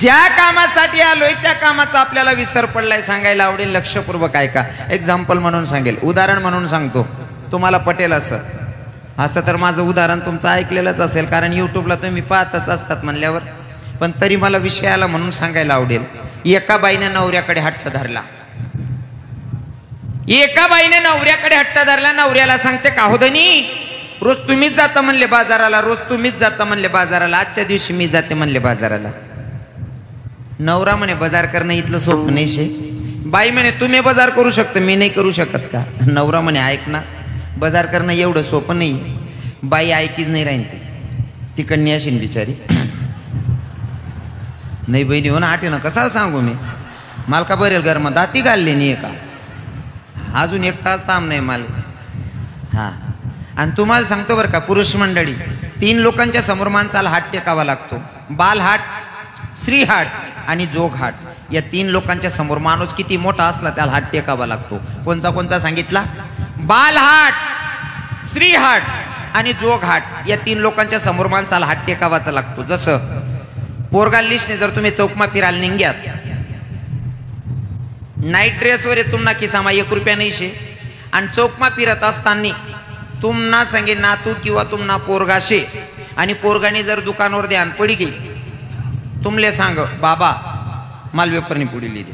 ज्या कामासाठी आलोय त्या कामाचा आपल्याला विसर पडलाय सांगायला आवडेल. लक्षपूर्वक ऐका. एक्झाम्पल म्हणून सांगेल, उदाहरण म्हणून सांगतो, तुम्हाला पटेल असं तर माझं उदाहरण तुमचं ऐकलेलंच असेल, कारण यूट्यूबला तुम्ही पाहतच असतात म्हणल्यावर. पण तरी मला विषय आला म्हणून सांगायला आवडेल. एका बाईने नवऱ्याकडे हट्ट धरला. एका बाईने नवऱ्याकडे हट्ट धरला. नवऱ्याला सांगते, काहोदनी रोज तुम्हीच जाता म्हणले बाजाराला, रोज तुम्हीच जाता म्हणले बाजाराला, आजच्या दिवशी मी जाते म्हणले बाजाराला. नवरा म्हणे, बाजार करणं इथलं सोपं नाही शे. बाई म्हणे, तुम्ही बाजार करू शकता, मी नाही करू शकत का? नवरा म्हणे, ऐक ना, बाजार करणं एवढं सोपं नाही. बाई ऐकीच नाही राहीन, तिकडनी असेल बिचारी. नाही बहिणी हो ना, आटे ना, कसा सांगू मी, मला का बरेल घर मग दाती घालले नाही का, अजून एक तास ताम नाही मला. हा, आणि तुम्हाला सांगतो बरं का पुरुष मंडळी, 3 लोकांच्या समोर माणसाला हात टेकावा लागतो. बालहाट, स्त्रीहाट आणि जोगहाट. या 3 लोकांच्या समोर माणूस किती मोठा असला त्याला हात टेकावा लागतो. कोणता कोणता सांगितला? बालहाट, स्त्रीहाट आणि जोगहाट. या 3 लोकांच्या समोर माणसाला हात टेकावाचा लागतो. जसं पोरगा लिस्टने जर तुम्ही चौकमा फिरायला निघ्यात, नाईट ड्रेसवर तुमना किसामा 1 रुपया नाही शे, आणि चौकमा फिरत असताना तुमना संगे नातू किंवा तुमना पोरगा शे, आणि पोरगाने जर दुकानावर ध्यान पडी गेली, तुमले सांग, बाबा मालवेपरनी पुढे लिहिदे,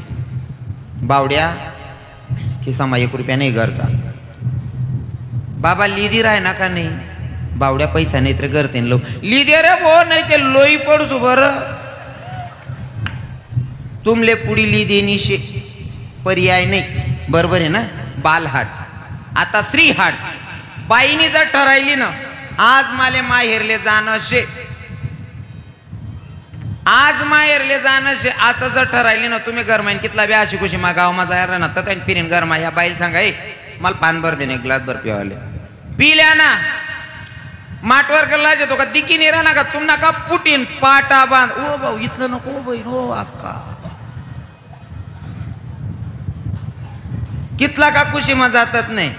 बावड्या खिसामा 1 रुपया नाही घरचा. बाबा लिदी राय ना का नाही, बावड्या पैसा नाही तर करते लो लिदे रे भो, नाही ते लोई पडसू बर. तुमले पुढी लिदी निशे पर्याय नाही, बरोबर आहे ना. बालहाट. आता स्त्रीहाट. बाईनी जर ठरायली ना, आज माले माहेरले जाणं शे, आज माहेरले जाणं शे, असं जर ठरायली ना, तुम्ही गरमाईन कितला बी अशी खुशी मा गाव माझा यार ना, तर काही फिरीन गरमा. या बाईला सांगा, मला पान भर देणे, ग्लास भर पिवाले, पिल्या ना, माटवर करला येतो का, दिकी निरा ना का, तुम नका पुटीन पाटा बांध. ओ भाऊ इथलं नको बहीण, हो अक्का कितला का खुशी मा जातात नाही.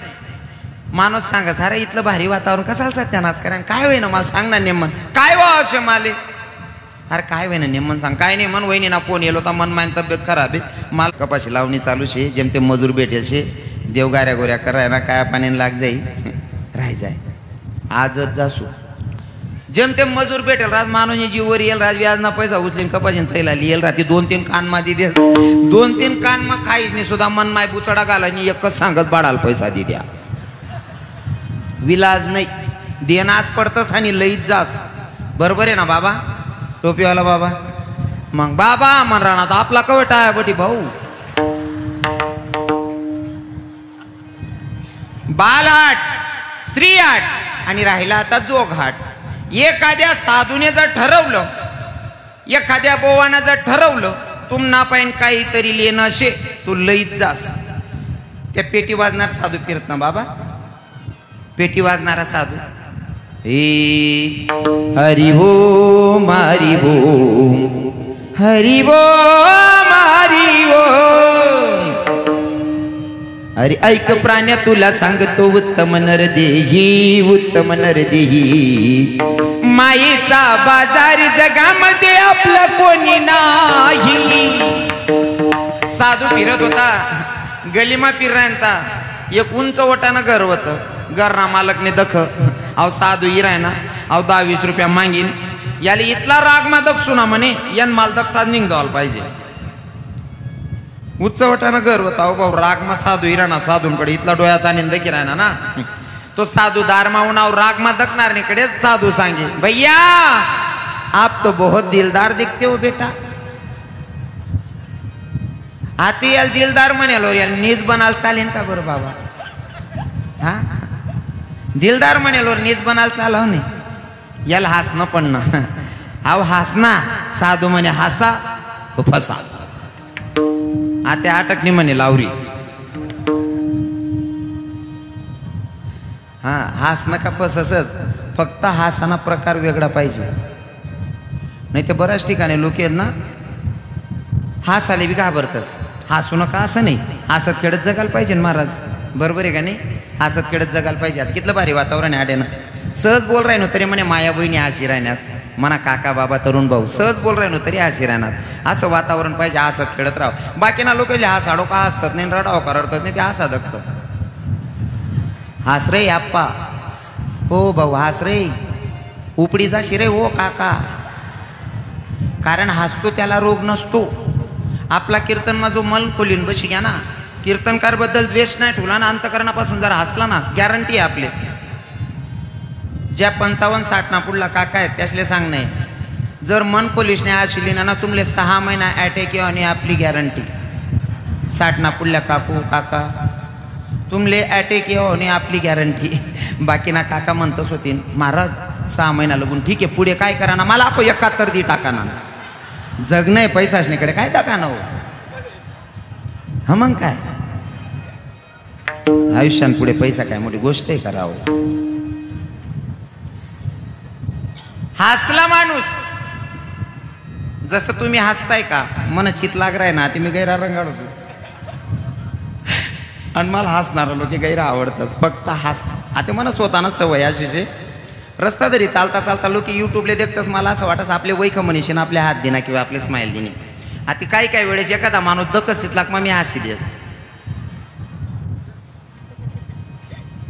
माणूस सांगा, सारे इथलं भारी वातावरण कसाल सत्यानाश करा, काय होईना मला सांग ना नेमन, काय वा असे माले, अरे काय होईना नेमन सांग. काय नाही मन वहिनी ना फोन येलो होता, मन माइन तब्येत खराब आहे, माल कपाशी लावणी चालू शे, जेमते मजूर भेटेल शे, देवगाऱ्या गोऱ्या कराय ना, काय पाण्याने लाग जाई राह जाय. आजच जासू जेमते मजूर भेटेल राज, मानून जीवर येईल राज, व्याज ना पैसा उचलीन कपाशीन थैला लिहिल राहते. 2-3 कान मा दे, 2-3 कान मा खाईच नाही सुद्धा, मन माय बुचडा घालायनी, एकच सांगत बाळाला पैसा दे द्या, विलाज नाही, देनास पडतस आणि लईत जास. बरोबर आहे ना बाबा, टोपीवाला बाबा. मग बाबा मन राहणार आपला कवटा आहे बटी भाऊ. बालहाट, स्त्रीहाट आणि राहिला आता जोगहाट. एखाद्या साधूने जर ठरवलं, एखाद्या बोवानं जर ठरवलं, तुम ना पाहिन काहीतरी लेणं शे, तू लईत जास. त्या पेटी वाजणार साधू फिरत ना बाबा, पेटी वाजणारा साधू, हे हरि ओम हरि ओम हरि ओम हरि ओम. अरे ऐक प्राण्या तुला सांगतो, उत्तम नर देही, उत्तम नर देही, माईचा बाजार जगामध्ये आपलं कोणी नाही. साधू फिरत होता, गलीमा फिरायचा, एक उंच ओटानं घर होतं, घरना मालकने दख, अहो साधू इराय ना, अहो 10-20 रुपया मागीन, याला इथला राग मा दक्षू ना म्हणे, यान माल दखता निघ जावायला पाहिजे. उच्च वटानं घर होता, अहो भाऊ राग मा साधू इराणा, साधूंकडे इथला डोळ्यात आणि दखी राहणार ना, तो साधू दारमा उनाव राग मा दखणार नाही कडेच साधू सांगे, भैया आप तो बहुत दिलदार दिखते हो बेटा. आती याल दिलदार म्हणेलो, याल नीज बनाल चालेन का बरं बाबा? हा, दिलदार म्हणेलो नीज बनाल चालव नाही, याला हसणं पण ना, अहो हसना. साधू म्हणे हसा फसा, आता अटकणी म्हणे लावरी. हा, हसणं का फसच, फक्त हसना प्रकार वेगळा पाहिजे. नाही ते बऱ्याच ठिकाणी लोक आहेत ना, हसाले बी घाबरतस, हसू नका असं नाही, हसत खेळत जगायला पाहिजे महाराज. बरोबर आहे का नाही? हसत खेळत जगायला पाहिजे. आता कितलं भारी वातावरण आहे आड्यानं, सहज बोल राहिनो तरी म्हणे माया बहिणी हाशी राहण्यात. म्हणा काका बाबा तरुण भाऊ सहज बोल राहिलो तरी हशी राहणार. असं वातावरण पाहिजे, हसत खेळत राहा. बाकीना लोक हसाडो का हसतात नाही, रडाव का रडतात नाही, ते हसा दगतात. हस रे आप्पा, हो भाऊ हस रे, उपडी जाशी रे हो काका. कारण हसतो त्याला रोग नसतो. आपला कीर्तनमा जो मन खोलीन बशी घ्या ना, कीर्तनकार बद्दल द्वेष नाही ठेवला ना, अंतकरणापासून जर हसला ना, गॅरंटी आहे आपले. ज्या 55-60 ना पुढला काका आहेत त्यासले सांग नाही, जर मन खोलीश नाही हसली ना तुमले 6 महिना अटॅक येऊ आणि आपली गॅरंटी. 60 ना पुढल्या काकू काका तुमले अटॅक येऊ आणि आपली गॅरंटी. बाकी ना काका म्हणतच होती महाराज 6 महिना लागून ठीक आहे, पुढे काय करा ना, मला आपण 71 दी टाका ना. जग नाही पैसाशनीकडे काय टाका ना हो. हा मग काय आयुष्यान पुढे पैसा काय मोठी गोष्ट आहे करावं. हसला माणूस जसं तुम्ही हसताय का मन चित लाग राय ना, ते मी गैरा रंगाळच आणि मला हसणारा लोक गैरा आवडतच. फक्त हस आता मला स्वतःना सवय अशी रस्ता तरी चालता चालता लोक युट्यूबला देखतच मला असं वाटत आपले वैख मनीषीन आपले हात देना किंवा आपले स्माईल देणे. आता काही वेळेस एखादा माणूस दकस तिथला मग मी हसी देस.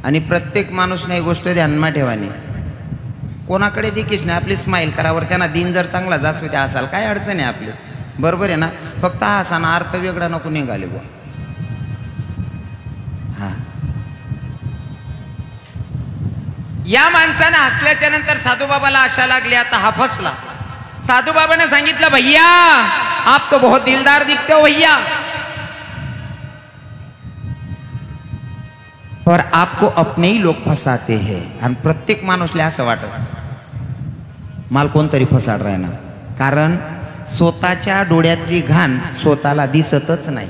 आणि प्रत्येक माणूस नाही गोष्ट ध्यानमा ठेवानी, कोणाकडे देखील नाही आपली स्माईल करावर त्यांना दिन जर चांगला जासवे ते असाल काय अडचण आहे आपली, बरोबर आहे ना. फक्त हसाना अर्थ वेगळा नको निघाले बुवा. हा या माणसानं हसल्याच्या नंतर साधूबाबाला आशा लागली, आता हा फसला. साधूबाबाने सांगितलं भैया आप तो बहुत दिलदार दिखते हो भैया, और आपको अपने ही लोग फसाते हैं. आणि प्रत्येक माणूसला असं वाटत माल कोणतरी फसाड राय ना, कारण स्वतःच्या डोळ्यातली घाण स्वतःला दिसतच नाही.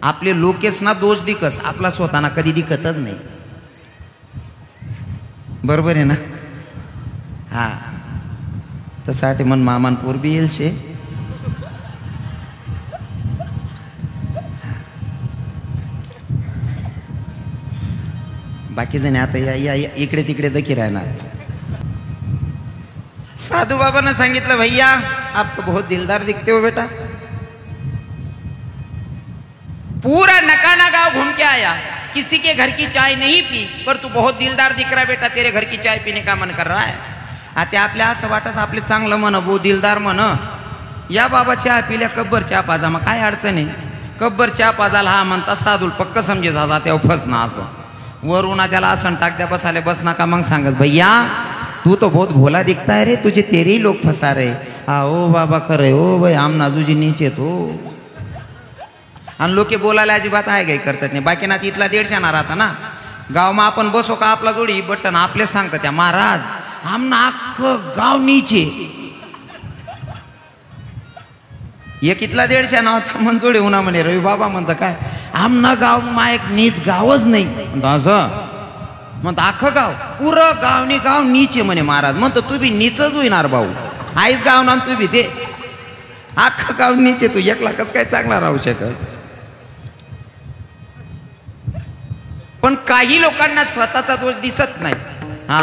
आपले लोकेस ना दोष दिकस, आपला स्वतःना कधी दिखतच नाही, बरोबर आहे ना. हा तसाठी मन मामान पूर्वी येईल शे. बाकी जण आता या इकडे तिकडे दखी राहणार. साधू बाबांना सांगितलं भैया आप तो बहुत दिलदार दिखते हो बेटा. पूरा नकाना गांव घूम के आया, किसी के घर की चाय नहीं पी, पर तू बहुत दिलदार दिख रहा है बेटा, तेरे घर की चाय पीने का मन कर रहा है. आता आपल्या असं वाटस आपले चांगलं म्हण बो दिलदार म्हण. या बाबा चहा पिल्या कब्बर चहा पाजा, मग काय अडचण आहे. कब्बर चहा पाजाला हा म्हणता साधूल पक्क समजे जाता तेव्हा फसना. असं वरून त्याला असं टाक द्या बसाले बस नका. मग सांगत भैया तू तो बहुत भोला दिखता है रे, तुझे तेरे ही लोग फसा रहे. ओ बाबा खरे ओ भाई आम नाजूजी नीचे तो. आणि लोके बोलायला अजिबात आहे काही करतात नाही. बाकी ना तिथला 150 राहता ना गावमा आपण बसो का आपला जोडी बटन आपलेच सांगतात त्या महाराज आमना अख्खं गाव नीचे. एक इथला 150 नावाचा मन जोडे उन्हा म्हणे रवी बाबा म्हणतं काय आमना गाव मा एक नीच गावच नाही. म्हणतो अख्खं गाव पुरं गावनी गाव नीचे म्हणे महाराज. म्हणतो तू बी नीचच होईनार भाऊ, आईच गाव ना तू बी ते अख्खं गाव नीचे, तू एकला कस काय चांगला राहू शकस. पण काही लोकांना स्वतःचा दोष दिसत नाही. हा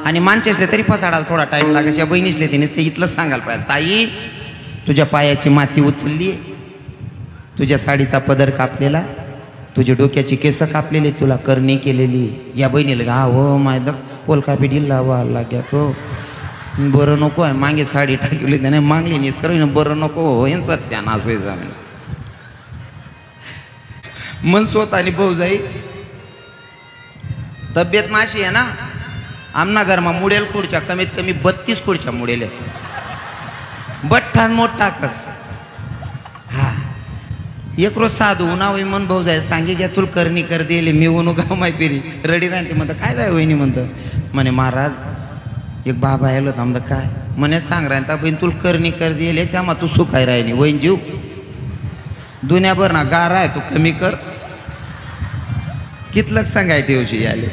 आणि माणसेसले तरी फसाडायला थोडा टाइम लागेल. या बहिणीसले तिने ते इथलंच सांगायला पाहिजे ताई तुझ्या पायाची माती उचलली, तुझ्या साडीचा पदर कापलेला, तुझे डोक्याची केस कापलेली, तुला करणी केलेली. या बहिणीला हा हो माय पोलका पिढीला वा लाग्या तो बरं नको आहे. मागे साडी टाकली त्याने मागली निस कर बरं नको हो सत्यानाश होई जाणे. मन स्वतःनी भाऊ जाई तब्येत माशी आहे ना. आमना घरमा मुडेल खुर्च्या कमीत कमी 32 खुर्च्या मुडेल बठ्ठा मोठा कस. हा एक रोज साधू उन्हा वही मन भाऊ जाय सांगे घ्या तुला करणी कर दिले मी उन्हू गाव माय फिरी रडी राहते. म्हणतं काय जाय वहिनी म्हणतं म्हणे महाराज एक बाबा आलो होता. म्हणतं काय म्हणे सांग राहता बहीण तुला करणी कर दिले त्यामा तू सुखाय राहिनी वहीन जीव दुनियाभर ना गारा आहे तू कमी कर. कितलक सांगाय ठेवशी आले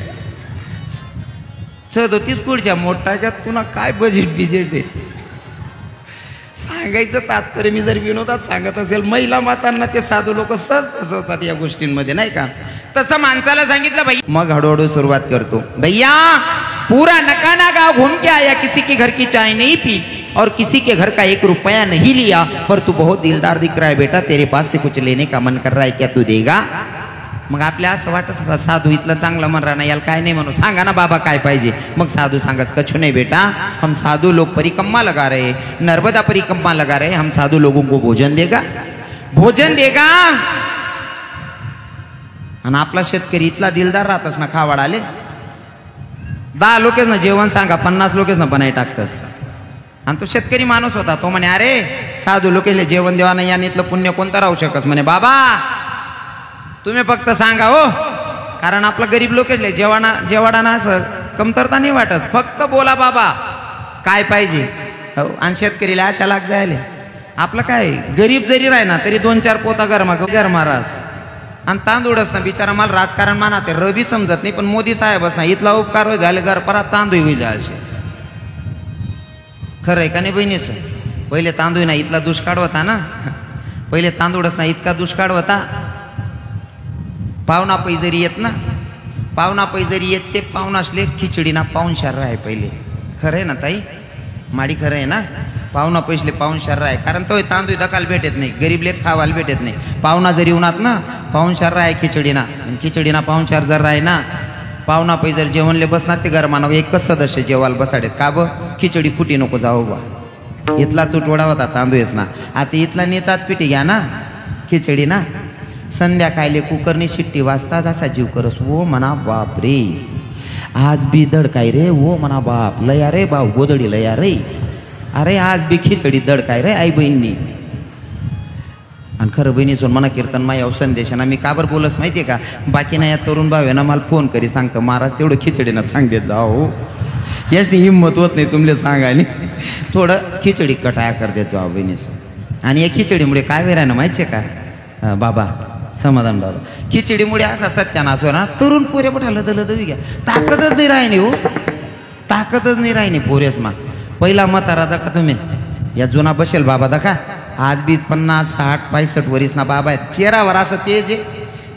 34 पुढच्या मोठाच्यात पुन्हा काय बजेट बिजेट आहे सांगायचं तात्पर्य. मी जर विनोदात सांगत असेल महिला मातांना ते साधू लोक सहज फसवतात या गोष्टींमध्ये नाही का. तसं माणसाला सांगितलं भैया. मग हळूहळू सुरुवात करतो भैया पूरा नकाना गांव घूम के आया, किसी के घर की चाय नहीं पी और किसी के घर का 1 रुपया नहीं लिया, पर तू बहुत दिलदार दिख रहा है बेटा, तेरे पास से कुछ लेने का मन कर रहा है, क्या तू देगा? मग आपल्या असं वाटत साधू इथलं चांगलं म्हण रहा ना, याला काय नाही म्हणू, सांगा ना बाबा काय पाहिजे. मग साधू सांगत कछु नहीं बेटा, हम साधु लोग परिक्रमा लगा रहे, नर्मदा परिक्रमा लगा रहे, हम साधु लोगों को भोजन देगा, भोजन देगा. आणि आपला शेतकरी इथला दिलदार राहतस ना, खावाडाले 10 लोकेच ना जेवण सांगा, 50 लोकेच ना बनाई टाकतस. आणि तो शेतकरी माणूस होता, तो म्हणे अरे साधू लोकेले जेवण देवा नाही आणि इथलं पुण्य कोणतं राहू शकस. म्हणे बाबा तुम्ही फक्त सांगा हो, कारण आपला गरीब लोकेले जेवाडाना असं कमतरता नाही वाटस, फक्त बोला बाबा काय पाहिजे. हो, आणि शेतकरीला आशा लाग जायले, आपलं काय गरीब जरी राही ना तरी 2-4 पोता गरमा रास. आणि तांदूळच ना बिचारा, मला राजकारण माना ते रबी समजत नाही, पण मोदी साहेबच ना इथला उपकार होय झाले, घर परत तांदूळ होई जायचे. खरं आहे का नाही बहिणीस? पहिले तांदूळ ना इथला दुष्काळ होता ना, पहिले तांदूळच ना इतका दुष्काळ होता. पाहुणा पै जरी येत ना, पाहुणा पै जरी येत ते पाहुणासले खिचडीना पाहुणशार राय पहिले. खरं आहे ना ताई माडी, खरं आहे ना, पाहुणा पैसले पाहुणशार राय, कारण तो तांदूळ दकाल भेटत नाही, गरीबले खावायला भेटत नाही. पाहुणा जरी उन्हात ना पाहुणशार राय खिचडीना, आणि खिचडीना पाहुणशार जर राय ना, पाहुणा पै जर जेवणले बसणार ते घरमाना एकच सदस्य जेवायला बसाडेत का ब, खिचडी फुटी नको जाऊ बा. इथला तुटवडा होता तांदूळच ना, आता इथला नेतात पिठी घ्या ना खिचडी ना, संध्याकाळले कुकरनी शिट्टी वाजता जसा जीव करस, वो म्हणा बाप रे आज बी दडकाय रे, वो म्हणा बाप लया रे बाप गोदडी लया रे, अरे आज बी खिचडी दडकाय रे आई बहिणी. आणि खरं बहिणी सोन म्हणा कीर्तन माया संदेशाना मी काबर बोलस माहितीये का, बाकी ना या तरुण भाव ना मला फोन करी सांगतं महाराज तेवढं खिचडीनं सांगते जाओ, याची हिंमत होत नाही तुमले सांगायला, थोडं खिचडी कटाया कर देत जाओ बहिणी सोन. आणि या खिचडीमुळे काय वेळा ना माहितीये का बाबा समाधान बाबा, खिचडीमुळे असा सत्यानाश हो ना, तरुण पोरे पठा लद घ्या, ताकदच नाही राहिनी हो, ताकदच नाही राहिनी पोरेस मा. पहिला म्हातारा दाखा तुम्ही, या जुना बसेल बाबा दाखा, आज बी 50-60-65 वरीस ना बाबा आहेत, चेहरावर असं ते जे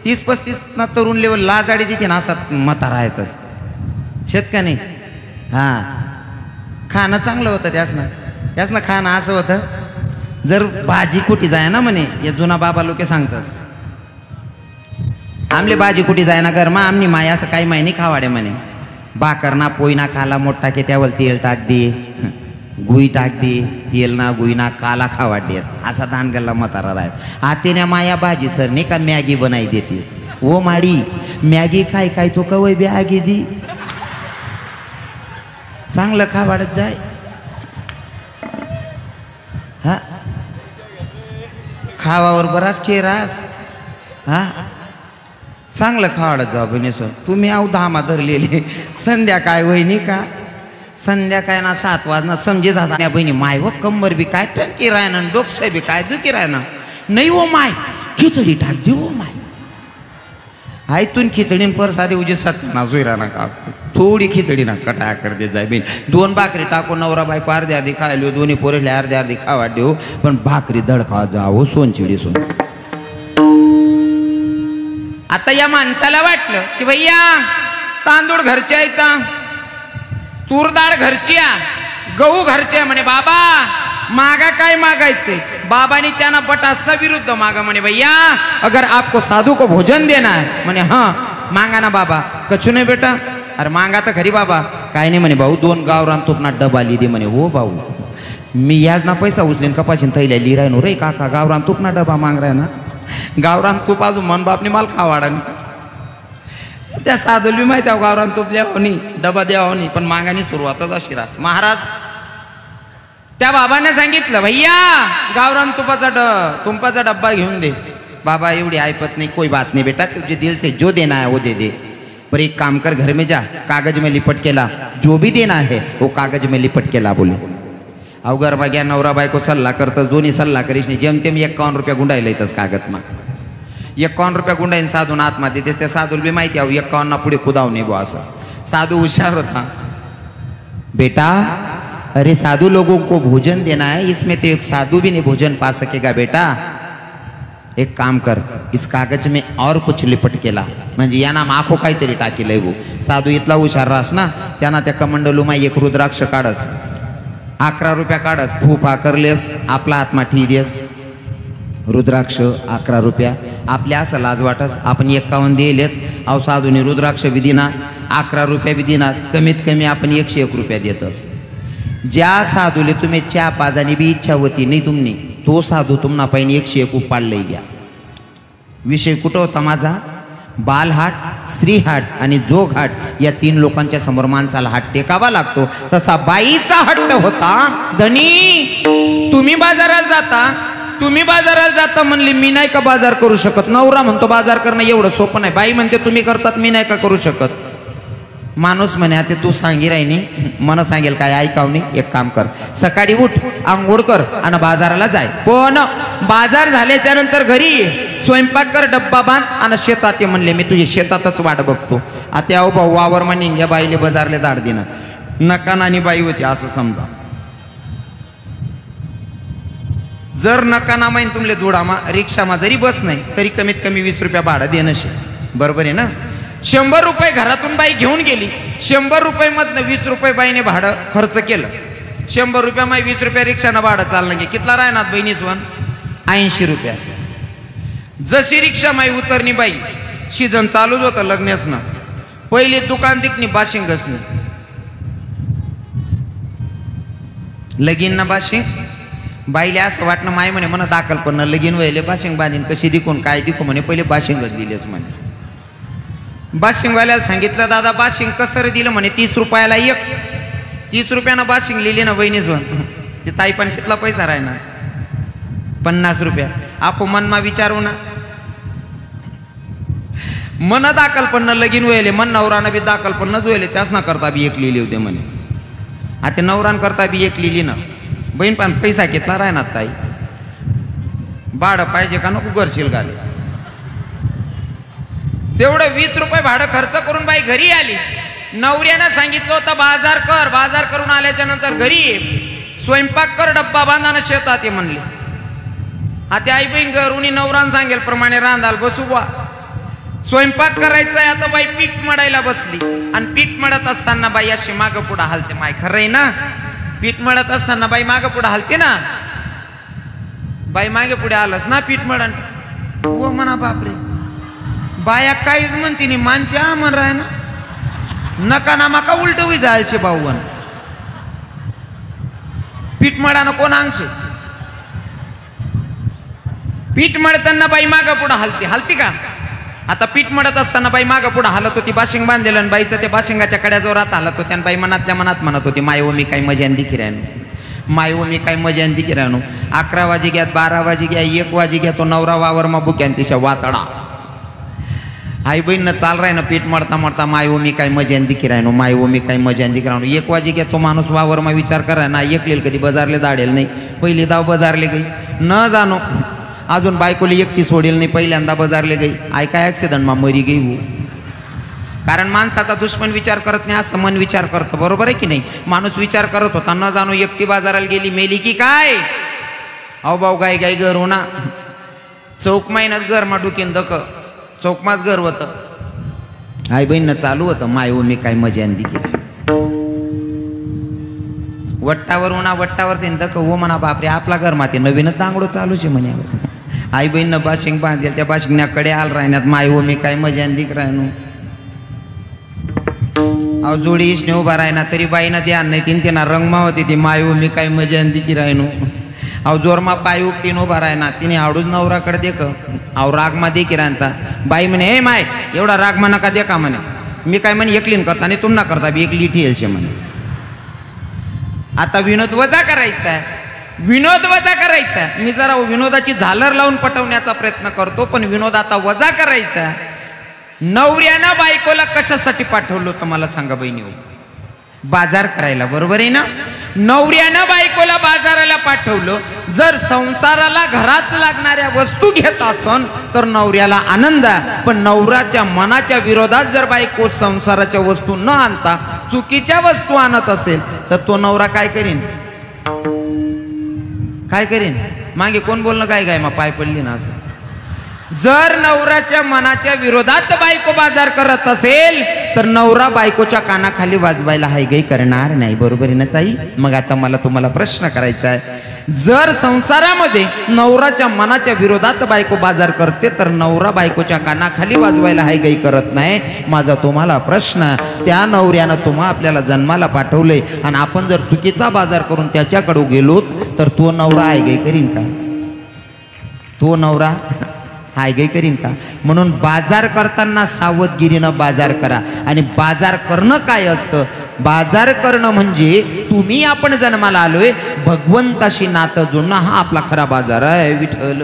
30-35 ना तरुण लेवल लाजाडी देते ना, असा म्हातारा आहेतच शेतका नाही. हां खाणं चांगलं होतं त्यासनं खाणं असं होतं, जर भाजी कुठी जाय ना म्हणे, या जुना बाबा लोके सांगतस आमले भाजी कुठी जाय ना घर मा, आमनी माय असं काही माहिती खावाडे म्हणे, भाकर ना पोई ना काला मोठा के त्यावर तेल टाक दे, गुई टाक दे, तेल ना गुई ना काला खावाड देत, असा दान गल्ला म्हातारा राहत. आतेने माया भाजी सर नाही का मॅगी बनाई देतीस, ओ माडी मॅगी खाय काय तो कवय बी आगी दी, चांगलं खावाडत जाय. हा खावावर बराच खेरास, हा चांगलं खावाडत जाऊ बहिणी सर. तुम्ही आव धामा धरलेले, संध्याकाळ वहिनी का संध्याकाळ ना 7 वाजना समजे जा बहिणी, माय व कंबर बी काय टंकी राय ना, डोकसं बी काय दुखी राय ना, नाही हो माय खिचडी टाक दे हो माय, आयतून खिचडीन पर साधे उजे सत्तना जुईरा ना का, थोडी खिचडी ना कटाया कर दे जाय बहीण. 2 भाकरी टाको, नवरा बायको अर्धी खायलो, दोन्ही पोरेले अर्धी खावा देऊ, पण भाकरी दडखा जाओ सोनचिडी सोन. आता या माणसाला वाटलं की भैया तांदूळ घरचे आहेत, तूर डाळ घरची, गहू घरचे, म्हणे बाबा मागा काय मागायचे. बाबानी त्यांना बटासना विरुद्ध मागा म्हणे, भैया अगर आपको साधु को भोजन देना है, म्हणे हाँ मांगा ना बाबा. कछु नाही बेटा, अरे मांगा तर खरी बाबा. काय नाही म्हणे भाऊ, 2 गावरान तुपना डबा लिदे म्हणे. हो भाऊ मी याच ना पैसा उचलेन कपाशीन थैल्या लिराय नो रे काका, गावरान तुपना डबा मांग राय ना, गावरान तूप अजून मन बापनी माल खावाडा. त्या साधूला माहिती आहे गावरान तूप द्यावं नाही, डबा द्यावं नाही, पण मागानी सुरुवातच अशी रास. महाराज त्या बाबाने सांगितलं भैया गावरान तुपाचा डब्बा घेऊन दे. बाबा एवढी ऐपत नहीं, कोई बात नहीं बेटा, तुझे दिल से जो देना है वो दे दे, पर एक काम कर घर में जा, कागज में लिपट के ला, जो भी देना है वो कागज में लिपट के ला. बोले अवघर गया नवरा बायको सल्ला करतस, दोन्ही सल्ला करीश नाही, जेमतेम 51 रुपया गुंडायला येतस कागद मा. 51 रुपया गुंडाईन साधून आत्मा देतेस. त्या साधूला बी माहिती आहे 51 पुढे कुदाव नाही बो असं. साधू हुशार होता. बेटा अरे साधु लोगों को भोजन देना है, इसमें तो एक साधु भी नहीं भोजन पा सकेगा बेटा. एक काम कर, इस कागज में और कुछ लिपट केला, म्हणजे यांना माखो काहीतरी टाकेलंय भाऊ. साधू इथला हुशार रास ना, त्यांना त्या कमंडलूमा एक रुद्राक्ष काढस, 11 रुपया काढस, फूफा करलेस, आपला आत्मा ठी देस. रुद्राक्ष 11 रुपया, आपल्या असं लाज वाटस, आपण 51 दिलेत. अहो साधूने रुद्राक्ष बी दिना, 11 रुपया बी दिना, कमीत कमी आपण 101 रुपया देतस. ज्या साधूले तुम्ही च्या पाजानी बी इच्छा होती नाही तुमनी, तो साधू तुम्हाला पाहिजे 101 उपाडलंय घ्या. विषय कुठं होता माझा? बालहाट, स्त्रीहाट आणि जोगहाट या 3 लोकांच्या समोर माणसाला हात टेकावा लागतो. तसा बाईचा हट्ट होता, धनी तुम्ही बाजाराला जाता म्हणले मी नाही का बाजार करू शकत. नवरा म्हणतो बाजार करणं एवढं सोपं नाही, बाई म्हणते तुम्ही करतात मी नाही का करू शकत. माणूस म्हणे आता तू सांगी राहिनी, मन सांगेल काय ऐकाव नाही. एक काम कर, सकाळी उठ, आंघोळ कर आणि बाजाराला जाय. पण बाजार झाल्याच्या नंतर घरी स्वयंपाक कर, डब्बा बांध आणि शेतात ये म्हणले. मी तुझ्या शेतातच वाट बघतो. आता अहो भाऊ वावर म्हणे या बाईले बाजारले दाड देणं, नका नानी बाई होती असं समजा. जर नका ना माहीन तुमले धुडामा रिक्षामा जरी बस नाही तरी कमीत कमी 20 रुपया भाडं देणं शे, बरोबर आहे ना. 100 रुपये घरातून बाई घेऊन गेली, 100 रुपये मधनं 20 रुपये बाईने भाडं खर्च केलं. 100 रुपया माई 20 रुपया रिक्षानं भाडं चाललं गे, कितला राहणार बहिणीसवन? 80 रुपया. जशी रिक्षा माई उतरणी बाई, सीजन चालूच होतं लग्नासनं, पहिले दुकान दिकनी बाशिंगसनी, लगीन ना बाशिंग. बाईले असं वाटणं माय म्हणे म्हणा दाखल पण लगीन व्हायले बाशिंग बांधीन, कशी दिकून काय दिकू म्हणे, पहिले बाशिंगच दिलेच म्हणे. बाशिंगवाल्याला सांगितलं दादा बाशिंग कसं रे दिलं म्हणे 30 रुपयाला एक. 30 रुपयानं बाशिंग लिहिली ना बहिणीसवन. ते ताई पण कितला पैसा राहणार? 50 रुपया. आपो मनमा विचारू ना, मन दाखल पण लगीन व्हायले, मन नवरानं बी दाखल पण नच व्हायले, त्याच ना करता बी एक लिहिली होते म्हणे. आता नवरान करता बी एक लिहिली ना, बहीण पण पैसा घेतला राहणार ताई. भाडं पाहिजे का नको करशील घाले. तेवढं 20 रुपये भाडं खर्च करून बाई घरी आली. नवऱ्यानं सांगितलं होतं बाजार कर, बाजार करून आल्याच्या नंतर घरी स्वयंपाक कर, डब्बा बांधानं शेतात ये म्हणले. आता आई बहीण घरून नवरान सांगेल प्रमाणे रांधाल बसू बा. स्वयंपाक करायचा आहे. आता बाई पीठ मळायला बसली आणि पीठ मळत असताना बाई अशी मागं पुढं हालते. माय खरं आहे ना, पीठ मळत असताना बाई मागं पुढं हालते ना. बाई मागे पुढे आलंस ना पीठ मळण, हो म्हणा बापरे, बाया काहीच म्हणते नाही, मानच्या म्हण राय ना, नका ना माका उलट होई जायचे भाऊवन. पीठ मळानं कोण अंगशे? पीठ मळताना बाई मागं पुढं हालती का? आता पीठ मळत असताना बाई मागं पुढं हालत होती, बाशिंग बांधलेलं आणि बाईचं ते बाशिंगाच्या कड्या जोरात हालत होत्या. आणि बाई मनातल्या मनात म्हणत होती माय मी काही मजा दिखी राहणो, माय मी काही मजा दिखी राहणो. 11 वाजे घ्या, 12 वाजे घ्या, 1 वाजे घ्या, तो नवरा वावर मा बुक्यान तिच्या वातडा. आई बहीण चाल राही ना पीठ मळता मळता माय मी काही मजा दिखी राहणो, माय मी काही मजा दिखी राहणो. 1 वाजे घ्या, तो माणूस वावर मा विचार करा ना, एकलेल कधी बाजारले दाडेल नाही. पहिली दाव बाजारले गई न जाणो, अजून बायकोली एकटी सोडेल नाही, पहिल्यांदा बाजारले गई. ऐका ऍक्सिडेंट मा मरी गई हो. कारण माणसाचा दुश्मन विचार करत नाही, असं मन विचार करतं, बरोबर आहे की नाही. माणूस विचार करत होता न जाणो एकटी बाजाराला गेली, मेली की काय. अहो भाऊ गाय गाय घर हो ना, चौक मायनच घर मा डुकेन दक, चौकमाच घर होतं. आई बहीण चालू होतं माय मी काय मजा दिली. वट्टावर उन्हा वट्टावर ते दक हो म्हणा बापरे, आपला घर माते नवीनच दांगडो चालूच आहे म्हणे. आई बहीण बाशिंग बांधेल, त्या बाशिंगण्याकडे आल राहण्यात माय मी काय मजा दिक राहणो. अहो जोडी इसने उभा राहिना तरी बाईनं ध्यान नाही, तीन त्यांना रंगमा होती ती माय मी काय मजा दिकी राहणो. अहो जोरमा पाय उपटीन उभा राहिना, तिने हाडूच नवराकडे देख. अहो रागमा देखी राहता. बाई म्हणे हे माय एवढा रागमा नका देखा म्हणे, मी काय म्हणे एकलीन करता आणि तुम ना करता बी एकली ठेलशे म्हणे. आता विनोद वजा करायचा आहे, विनोद वजा करायचा आहे. मी जरा विनोदाची झालर लावून पटवण्याचा प्रयत्न करतो, पण विनोद आता वजा करायचा आहे. नवऱ्यानं बायकोला कशासाठी पाठवलं होतं मला सांगा बहिणी हो? बाजार करायला, बरोबर आहे ना. नवऱ्यानं बायकोला बाजाराला पाठवलं. जर संसाराला घरात लागणाऱ्या वस्तू घेत असन तर नवऱ्याला आनंद आहे, पण नवऱ्याच्या मनाच्या विरोधात जर बायको संसाराच्या वस्तू न आणता चुकीच्या वस्तू आणत असेल तर तो नवरा काय करीन? काय करीन? मागे कोण बोलणं काय काय मग पाय पडली ना असं. जर नवऱ्याच्या मनाच्या विरोधात बायको बाजार करत असेल तर नवरा बायकोच्या कानाखाली वाजवायला हायगई करणार नाही. बरोबर आहे ना ताई? मग आता मला तुम्हाला प्रश्न करायचा आहे, जर संसारामध्ये नवऱ्याच्या मनाच्या विरोधात बायको बाजार करते तर नवरा बायकोच्या कानाखाली वाजवायला हायगई करत नाही. माझा तुम्हाला प्रश्न, त्या नवऱ्यानं तुम्हा आपल्याला जन्माला पाठवले आणि आपण जर चुकीचा बाजार करून त्याच्याकडे गेलो तर तो नवरा हायगई करीन का? तो नवरा हायगई करीन का? म्हणून बाजार करताना सावधगिरीनं बाजार करा. आणि बाजार करणं काय असतं? बाजार करणं म्हणजे तुम्ही आपण जन्माला आलोय, भगवंताशी नातं जोडणं हा आपला खरा बाजार आहे. विठ्ठल